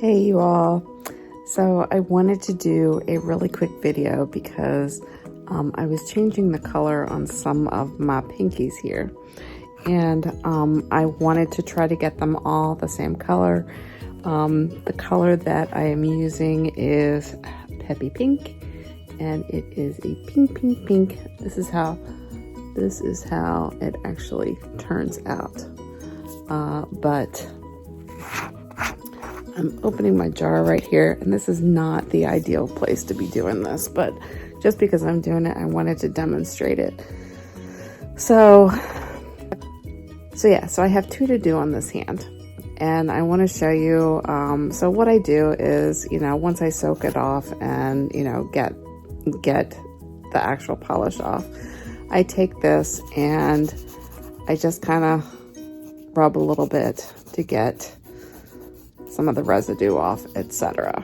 Hey you all. So I wanted to do a really quick video because I was changing the color on some of my pinkies here, and I wanted to try to get them all the same color. The color that I am using is Peppi Pink, and it is a pink. This is how it actually turns out. But I'm opening my jar right here, and this is not the ideal place to be doing this, but just because I'm doing it, I wanted to demonstrate it. So I have two to do on this hand, and I want to show you. So what I do is, once I soak it off and, get the actual polish off, I take this and I just kind of rub a little bit to get some of the residue off, etc.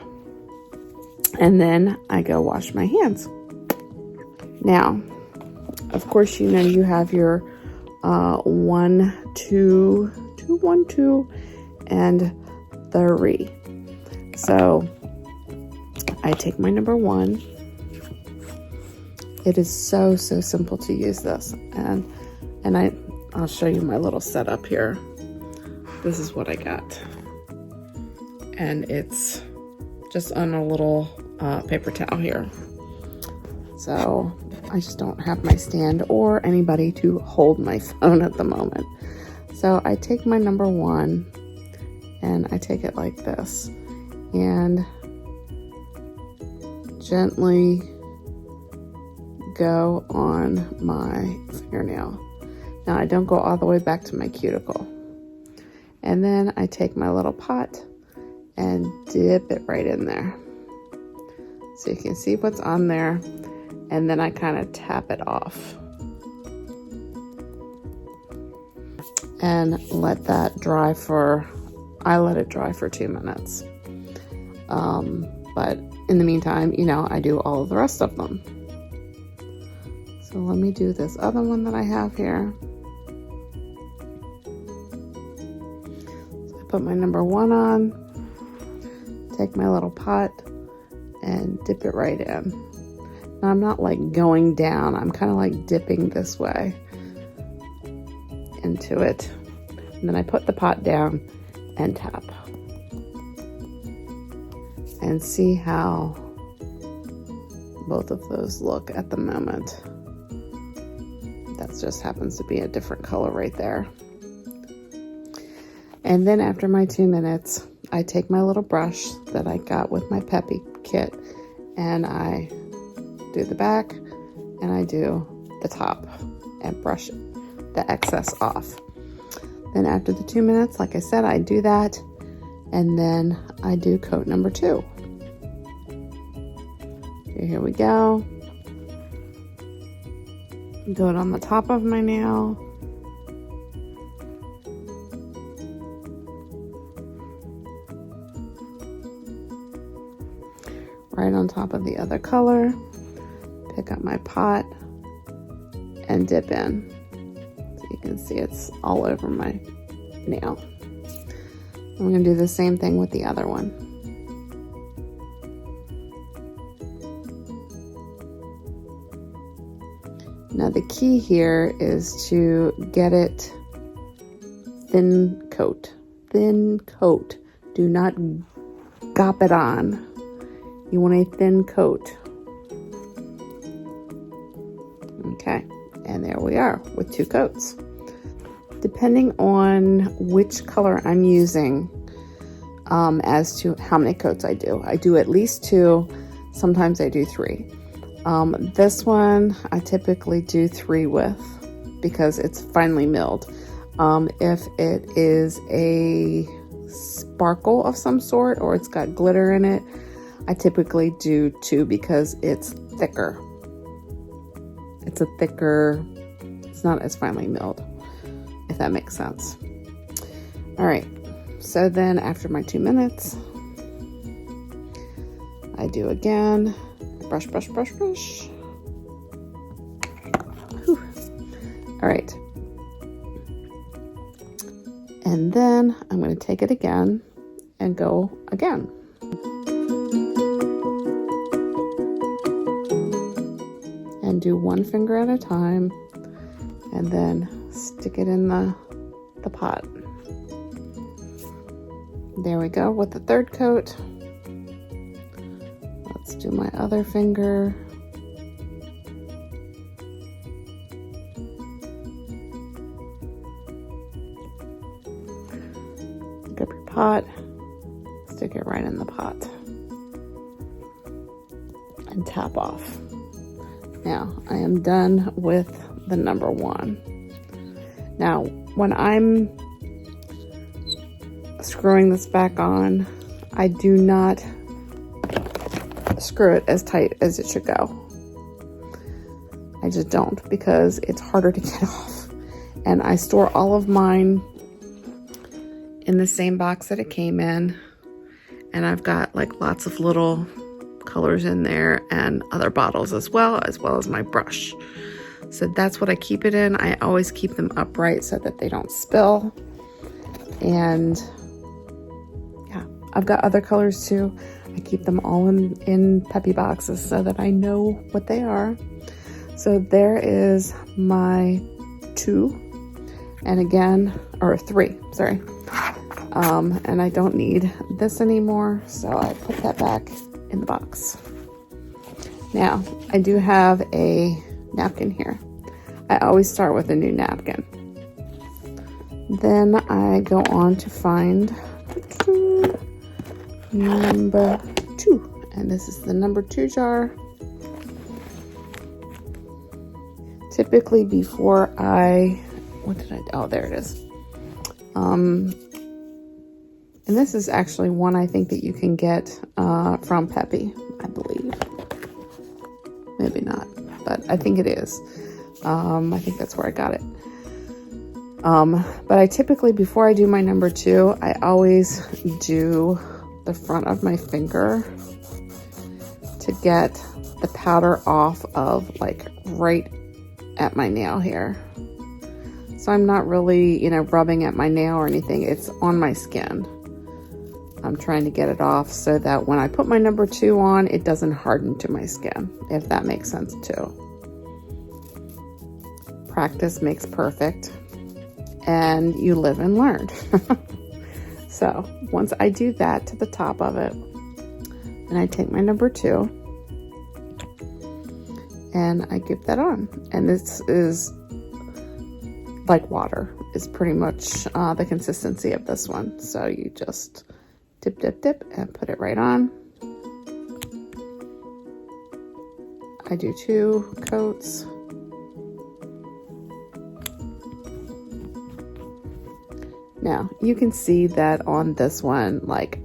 And then I go wash my hands. Now, of course, you have your 1, 2, 1, 2, and 3. So I take my number 1. It is so simple to use this, and I'll show you my little setup here. This is what I got. And it's just on a little paper towel here. So I just don't have my stand or anybody to hold my phone at the moment. So I take my number 1 and I take it like this and gently go on my fingernail. Now I don't go all the way back to my cuticle. And then I take my little pot and dip it right in there so you can see what's on there, and then I kind of tap it off and let that dry for, I let it dry for 2 minutes. But in the meantime, I do all of the rest of them. So let me do this other one that I have here. So I put my number 1 on, take my little pot and dip it right in. Now I'm not like going down, I'm kind of like dipping this way into it. And then I put the pot down and tap. And see how both of those look at the moment. That just happens to be a different color right there. And then after my 2 minutes, I take my little brush that I got with my Peppi kit, and I do the back and I do the top and brush the excess off. Then after the 2 minutes, like I said, I do that, and then I do coat number 2. Okay, here we go. Do it on the top of my nail. Right on top of the other color. Pick up my pot and dip in. So you can see it's all over my nail. I'm going to do the same thing with the other one. Now the key here is to get it thin coat. Thin coat. Do not gop it on. You want a thin coat. Okay, and there we are with 2 coats. Depending on which color I'm using, as to how many coats I do. I do at least 2, sometimes I do 3. This one I typically do 3 with because it's finely milled. If it is a sparkle of some sort or it's got glitter in it, I typically do 2 because it's thicker. It's not as finely milled, if that makes sense. All right, so then after my 2 minutes, I do again, brush. Whew. All right. And then I'm going to take it again and go again. And do one finger at a time, and then stick it in the pot. There we go with the third coat. Let's do my other finger. Pick up your pot, stick it right in the pot, and tap off. Now, I am done with the number 1. Now, when I'm screwing this back on, I do not screw it as tight as it should go. I just don't, because it's harder to get off. And I store all of mine in the same box that it came in. And I've got like lots of little colors in there and other bottles as well as my brush. So that's what I keep it in. I always keep them upright so that they don't spill. And yeah, I've got other colors too. I keep them all in Peppi boxes so that I know what they are. So there is my 2, and again, or 3, sorry. And I don't need this anymore, so I put that back in the box. Now, I do have a napkin here. I always start with a new napkin. Then I go on to find number 2, and this is the number 2 jar. Typically before oh, there it is. And this is actually one I think that you can get from Peppi, I believe. Maybe not, but I think it is. I think that's where I got it. But I typically, before I do my number 2, I always do the front of my finger to get the powder off of like right at my nail here. So I'm not really, rubbing at my nail or anything. It's on my skin. I'm trying to get it off so that when I put my number 2 on, it doesn't harden to my skin, if that makes sense too. Practice makes perfect, and you live and learn. So once I do that to the top of it, and I take my number 2 and I give that on. And this is like water, is pretty much the consistency of this one. So you just dip, dip, dip, and put it right on. I do 2 coats. Now, you can see that on this one, like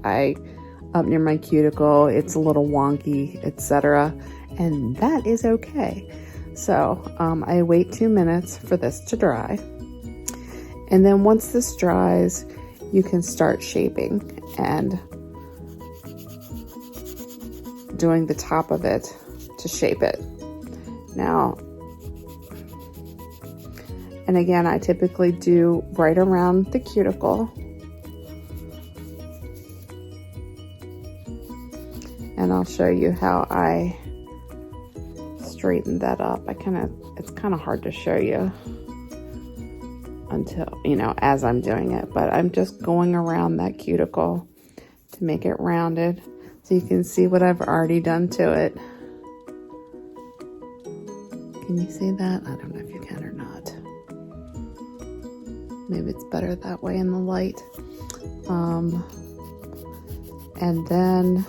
up near my cuticle, it's a little wonky, etc. And that is okay. So I wait 2 minutes for this to dry. And then once this dries, you can start shaping and doing the top of it to shape it. Now, and again, I typically do right around the cuticle. And I'll show you how I straighten that up. It's kind of hard to show you until, as I'm doing it, but I'm just going around that cuticle to make it rounded so you can see what I've already done to it. Can you see that? I don't know if you can or not. Maybe it's better that way in the light. And then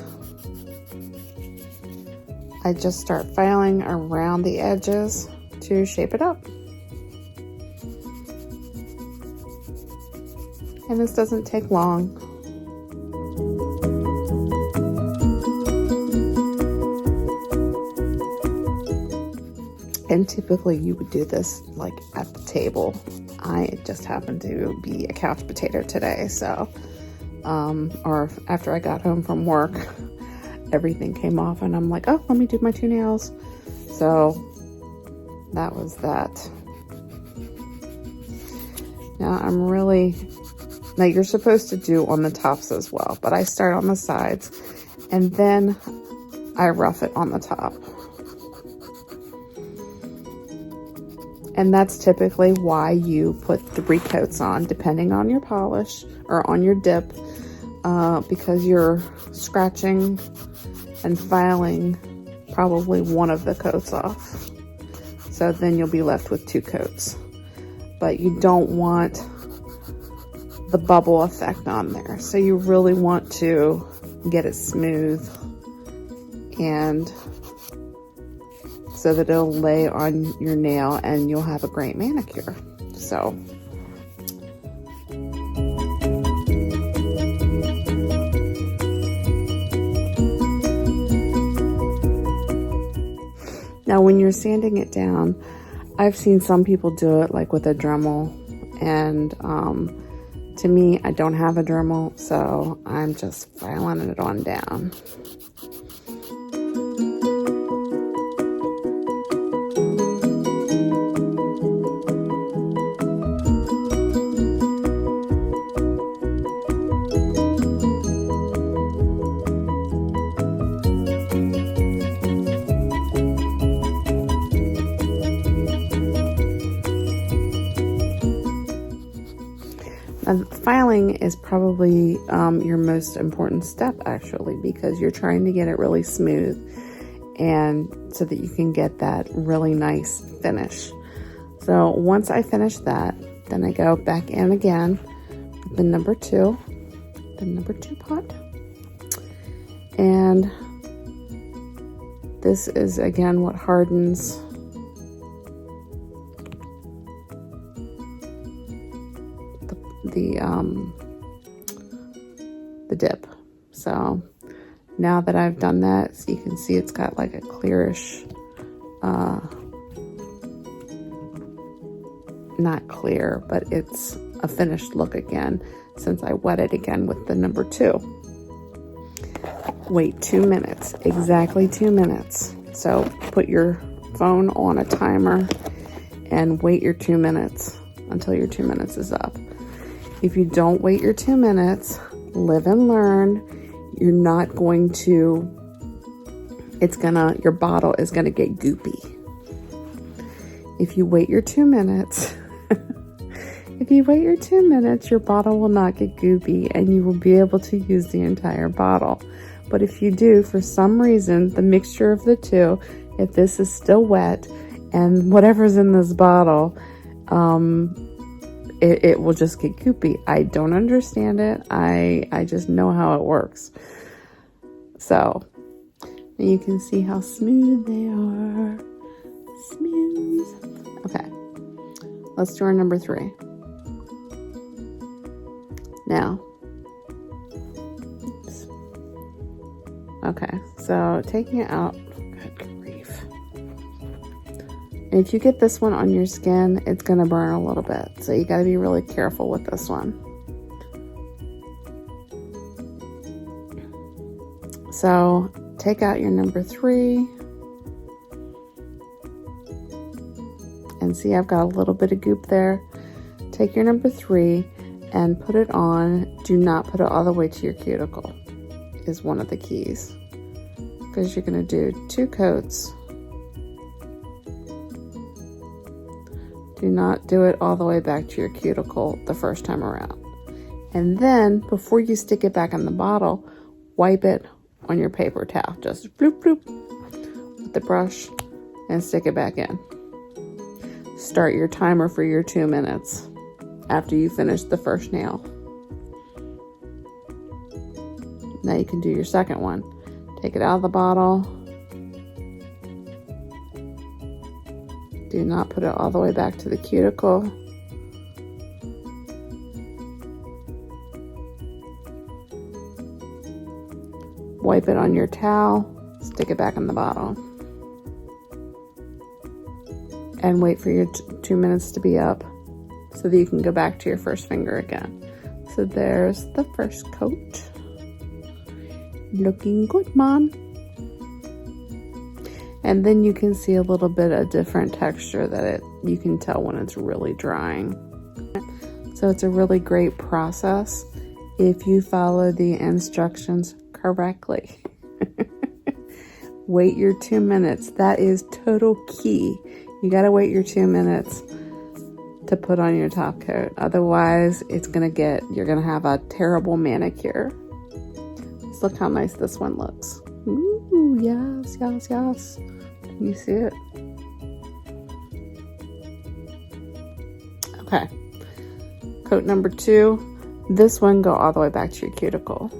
I just start filing around the edges to shape it up. And this doesn't take long. And typically you would do this like at the table. I just happened to be a couch potato today, so or after I got home from work, everything came off and I'm like, oh, let me do my 2 nails. So that was that. Now I'm really Now you're supposed to do on the tops as well, but I start on the sides and then I rough it on the top. And that's typically why you put 3 coats on, depending on your polish or on your dip, because you're scratching and filing probably one of the coats off. So then you'll be left with 2 coats. But you don't want the bubble effect on there. So you really want to get it smooth and so that it'll lay on your nail and you'll have a great manicure. So now when you're sanding it down, I've seen some people do it like with a Dremel, and to me, I don't have a Dremel, so I'm just filing it on down. Filing is probably your most important step, actually, because you're trying to get it really smooth and so that you can get that really nice finish. So once I finish that, then I go back in again with the number 2 pot, and this is again what hardens the dip. So now that I've done that, so you can see it's got like a clearish, not clear, but it's a finished look again since I wet it again with the number 2. Wait 2 minutes, exactly 2 minutes. So put your phone on a timer and wait your 2 minutes until your 2 minutes is up. If you don't wait your 2 minutes, live and learn, you're not going to, your bottle is gonna get goopy. If you wait your 2 minutes, your bottle will not get goopy and you will be able to use the entire bottle. But if you do, for some reason, the mixture of the two, if this is still wet and whatever's in this bottle, it will just get goopy. I don't understand it. I just know how it works. So you can see how smooth they are. Smooth. Okay, let's do our number 3. Now, oops. Okay, so taking it out, good grief. And if you get this one on your skin, it's gonna burn a little bit. So you gotta be really careful with this one. So take out your number 3. And see, I've got a little bit of goop there. Take your number 3 and put it on. Do not put it all the way to your cuticle is one of the keys. Because you're gonna do 2 coats. Do not do it all the way back to your cuticle the first time around. And then, before you stick it back in the bottle, wipe it on your paper towel. Just bloop, bloop with the brush and stick it back in. Start your timer for your 2 minutes after you finish the first nail. Now you can do your second one. Take it out of the bottle. Do not put it all the way back to the cuticle. Wipe it on your towel, stick it back in the bottle. And wait for your 2 minutes to be up so that you can go back to your first finger again. So there's the first coat. Looking good, Mom. And then you can see a little bit of different texture that you can tell when it's really drying. So it's a really great process if you follow the instructions correctly. Wait your 2 minutes. That is total key. You gotta wait your 2 minutes to put on your top coat. Otherwise, you're gonna have a terrible manicure. Just look how nice this one looks. Ooh, yes, yes, yes. Can you see it? Okay. Coat number 2. This one, go all the way back to your cuticle.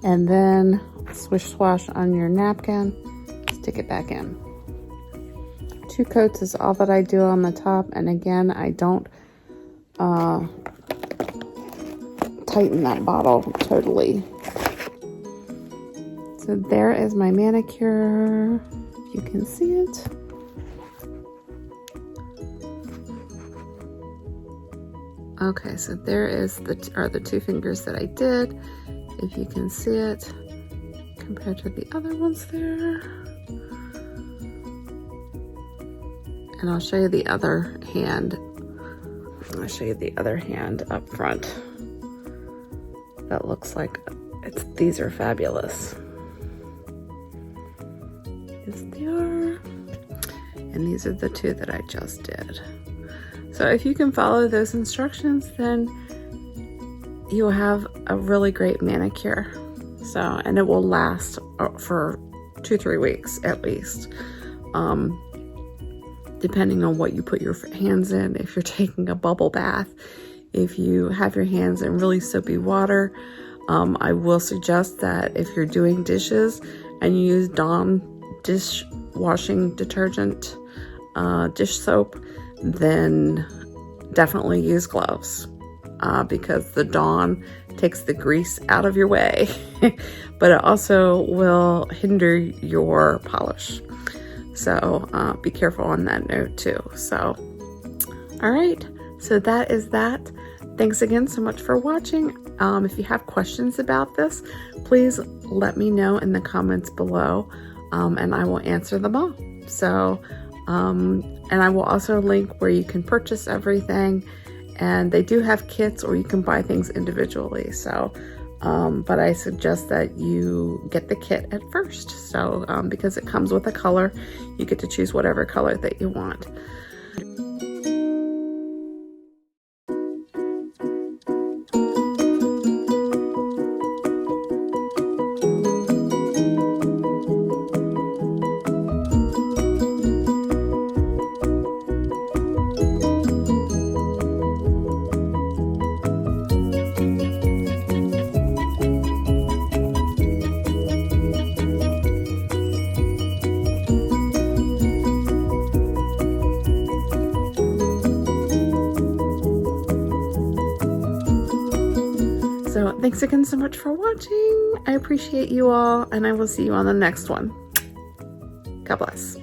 And then swish swash on your napkin, stick it back in. 2 coats is all that I do on the top, and again, I don't tighten that bottle totally. So there is my manicure, if you can see it. Okay, so there is the 2 fingers that I did, if you can see it, compared to the other ones there. And I'll show you the other hand. I'll show you the other hand up front. That looks like these are fabulous. Yes, they are. And these are the 2 that I just did. So if you can follow those instructions, then you'll have a really great manicure. So, and it will last for 2-3 weeks at least. Depending on what you put your hands in, if you're taking a bubble bath, if you have your hands in really soapy water, I will suggest that if you're doing dishes and you use Dawn dishwashing detergent, dish soap, then definitely use gloves, because the Dawn takes the grease out of your way, but it also will hinder your polish. So be careful on that note too. So, all right, so that is that. Thanks again so much for watching. If you have questions about this, please let me know in the comments below, and I will answer them all. So, and I will also link where you can purchase everything, and they do have kits, or you can buy things individually. So, but I suggest that you get the kit at first. So, because it comes with a color, you get to choose whatever color that you want. So thanks again so much for watching. I appreciate you all, and I will see you on the next one. God bless.